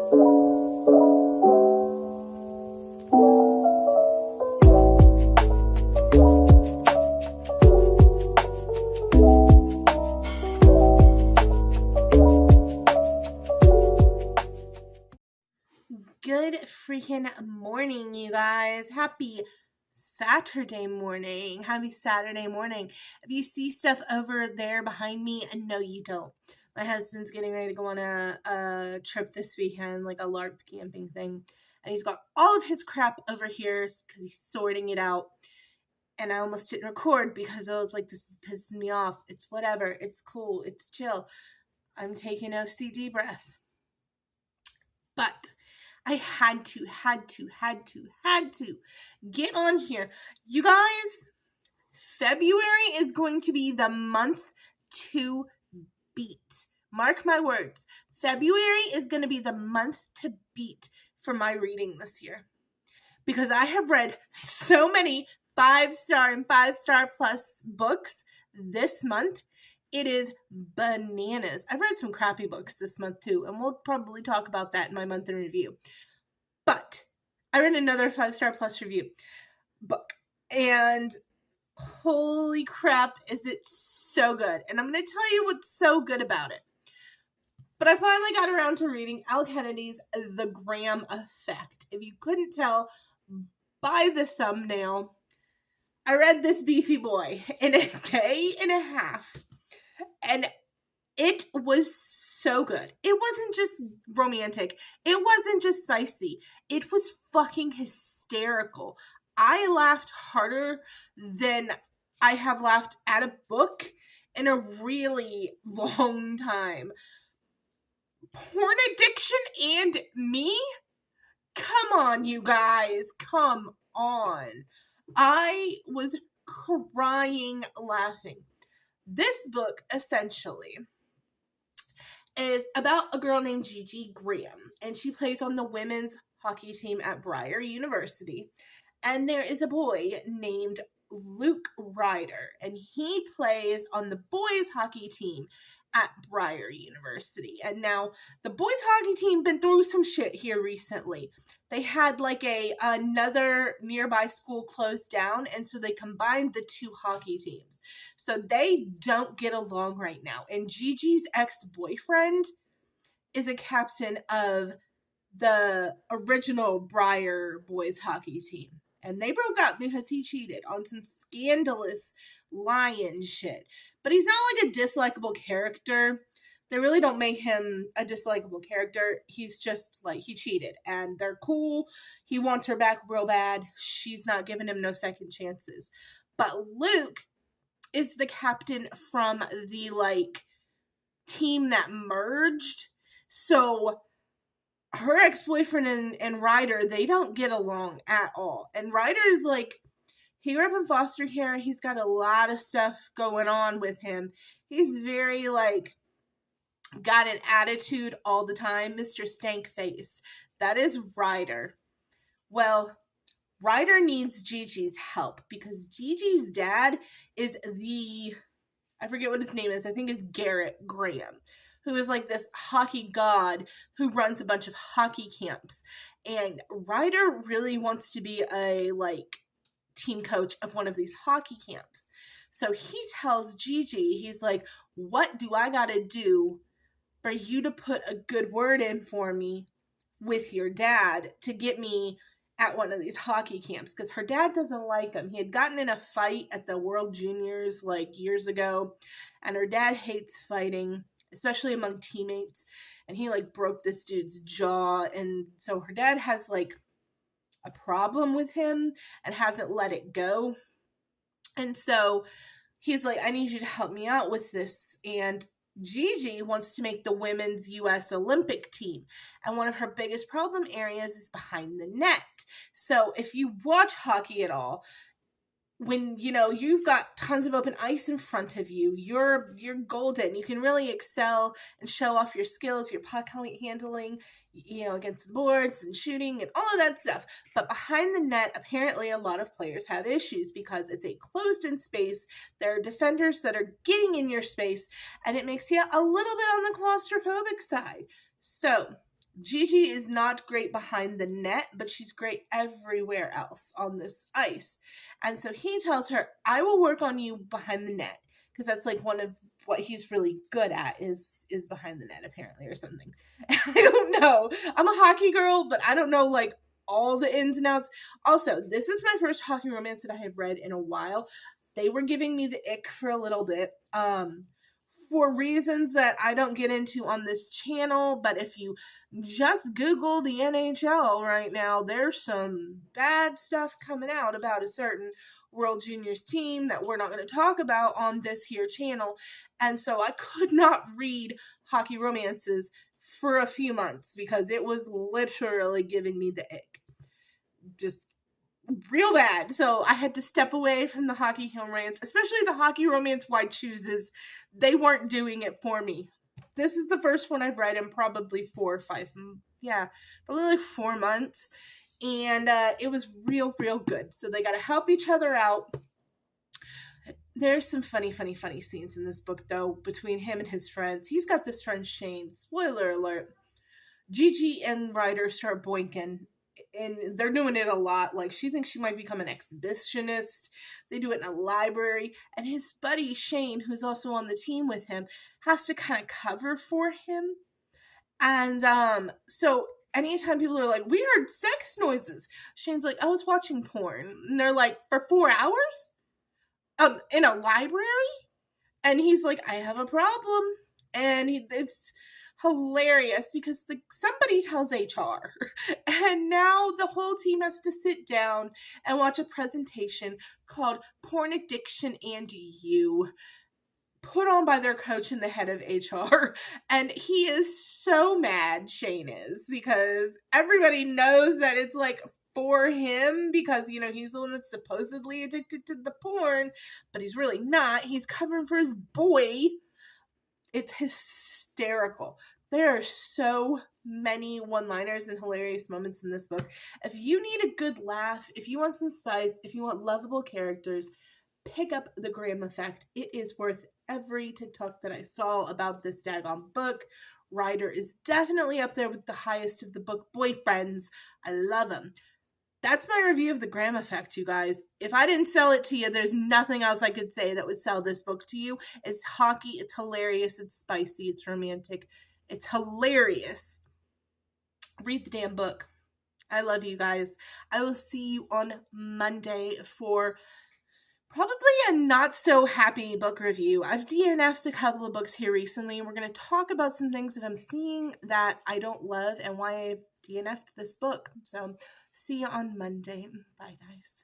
Good freaking morning, you guys. Happy Saturday morning. Happy Saturday morning. If you see stuff over there behind me, no, you don't. My husband's getting ready to go on a trip this weekend, like a LARP camping thing. And he's got all of his crap over here because he's sorting it out. And I almost didn't record because I was like, this is pissing me off. It's whatever. It's cool. It's chill. I'm taking OCD breath. But I had to get on here. You guys, February is going to be the month to beat. Mark my words. February is going to be the month to beat for my reading this year. Because I have read so many 5-star and 5-star plus books this month. It is bananas. I've read some crappy books this month too, and we'll probably talk about that in my month in review. But I read another 5-star plus review book, and holy crap, is it so good. And I'm going to tell you what's so good about it. But I finally got around to reading Al Kennedy's The Graham Effect. If you couldn't tell by the thumbnail, I read this beefy boy in a day and a half. And it was so good. It wasn't just romantic. It wasn't just spicy. It was fucking hysterical. I laughed harder than I have laughed at a book in a really long time. Porn addiction and me? Come on, you guys. Come on. I was crying laughing. This book, essentially, is about a girl named Gigi Graham, and she plays on the women's hockey team at Briar University. And there is a boy named Luke Ryder, and he plays on the boys' hockey team at Briar University. And now, the boys' hockey team been through some shit here recently. They had like another nearby school closed down, and so they combined the two hockey teams. So they don't get along right now. And Gigi's ex-boyfriend is a captain of the original Briar boys hockey team. And they broke up because he cheated on some scandalous lion shit. But he's not like a dislikable character. They really don't make him a dislikable character. He's just like, he cheated and they're cool. He wants her back real bad. She's not giving him no second chances. But Luke is the captain from the like team that merged. So her ex-boyfriend and Ryder, they don't get along at all. And Ryder's like, he grew up in foster care. He's got a lot of stuff going on with him. He's very like, got an attitude all the time. Mr. Stankface. That is Ryder. Well, Ryder needs Gigi's help because Gigi's dad is I forget what his name is. I think it's Garrett Graham, who is like this hockey god who runs a bunch of hockey camps. And Ryder really wants to be a like team coach of one of these hockey camps. So he tells Gigi, he's like, what do I got to do for you to put a good word in for me with your dad to get me at one of these hockey camps? Because her dad doesn't like him. He had gotten in a fight at the World Juniors like years ago, and her dad hates fighting, especially among teammates. And he like broke this dude's jaw, and so her dad has like a problem with him and hasn't let it go. And so he's like, I need you to help me out with this. And Gigi wants to make the women's U.S. Olympic team. And one of her biggest problem areas is behind the net. So if you watch hockey at all, when, you know, you've got tons of open ice in front of you, you're golden. You can really excel and show off your skills, your puck handling, you know, against the boards and shooting and all of that stuff. But behind the net, apparently a lot of players have issues because it's a closed-in space. There are defenders that are getting in your space, and it makes you a little bit on the claustrophobic side. So Gigi is not great behind the net, but she's great everywhere else on this ice. And so he tells her, I will work on you behind the net, because that's like one of what he's really good at is behind the net, apparently, or something. I don't know. I'm a hockey girl, but I don't know like all the ins and outs. Also, this is my first hockey romance that I have read in a while. They were giving me the ick for a little bit. For reasons that I don't get into on this channel, but if you just Google the NHL right now, there's some bad stuff coming out about a certain World Juniors team that we're not going to talk about on this here channel. And so I could not read hockey romances for a few months because it was literally giving me the ick. Just real bad. So I had to step away from the hockey romance, especially the hockey romance Why Chooses. They weren't doing it for me. This is the first one I've read in probably 4 or 5, probably like 4 months. And it was real good. So they got to help each other out. There's some funny scenes in this book, though, between him and his friends. He's got this friend, Shane. Spoiler alert. Gigi and Ryder start boinking. And they're doing it a lot. Like, she thinks she might become an exhibitionist. They do it in a library. And his buddy, Shane, who's also on the team with him, has to kind of cover for him. And so anytime people are like, we heard sex noises, Shane's like, I was watching porn. And they're like, for 4 hours? In a library? And he's like, I have a problem. And it's hilarious because somebody tells HR, and now the whole team has to sit down and watch a presentation called Porn Addiction and You, put on by their coach and the head of HR. And he is so mad, Shane is, because everybody knows that it's like for him, because, you know, he's the one that's supposedly addicted to the porn, but he's really not. He's covering for his boy. It's hysterical. There are so many one-liners and hilarious moments in this book. If you need a good laugh, if you want some spice, if you want lovable characters, pick up The Graham Effect. It is worth every TikTok that I saw about this daggone book. Ryder is definitely up there with the highest of the book boyfriends. I love him. That's my review of The Graham Effect, you guys. If I didn't sell it to you, there's nothing else I could say that would sell this book to you. It's hockey, it's hilarious, it's spicy, it's romantic, it's hilarious. Read the damn book. I love you guys. I will see you on Monday for probably a not so happy book review. I've DNF'd a couple of books here recently. We're going to talk about some things that I'm seeing that I don't love and why I've DNF'd this book. So see you on Monday. Bye, guys.